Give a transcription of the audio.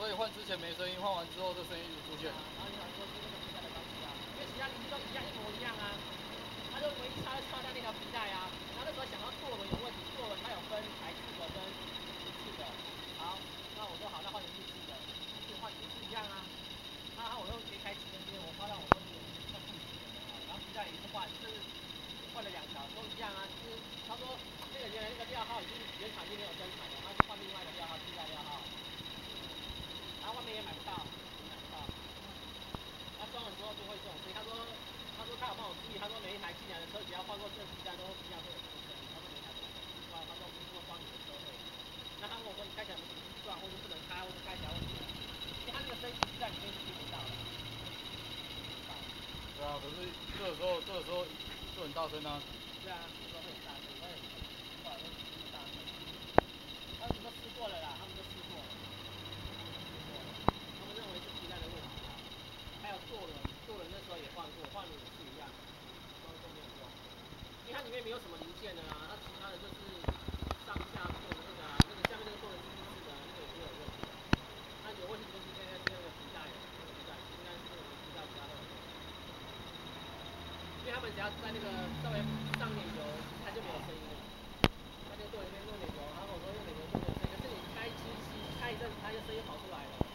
以换之前没声音，换完之后这声音一直出现。然后你想说是那个皮带的关系啊，因为其他零件都一模一样啊，它就唯一差在那条皮带啊。然后那时候想到舵轮有问题，舵轮它有分台式的跟日式的。好，那我说好，那换成日式的，日式换也是一样啊。那我又可以开启那边，我发现我说有算不行的啊，然后皮带也是换，就是换了2条都一样啊，就是他说那个原来那个料号已经原厂已经没有生产了，他换另外的料号，替代料号。然后外面也买不到，也买不到。他装了之后就会这种声音。他说他有帮我注意，他说每一台进来的车只要换过这个皮带都一样会有这个声音。他说每台都他说不是说装你的车而已。那他问我说你开起来有没有什么异状，或者不能开，或者开起来问题？因为他那个声音其实在里面是听不到的。对啊，可是这个时候就很大声啊。对啊，这时候会很大声，会很奇怪，会这么大声。他们都试过了啦，他们都试过了。他们认为是皮带的问题啊。还有舵轮那时候也换过，换了也是一样，都没有用。因为它里面没有什么零件的啊，它其他的就是上下舵的那个啊，那个下面那个舵轮是日式的，那个也没有问题。它有问题就是应该是那个皮带，应该是那个皮带比较会有问题。因为他们只要在那个稍微上点油，它就没有声音了。它那个舵里面弄点油，然后我说用点油就没有声音，可是你开机开一阵子，它就声音跑出来了。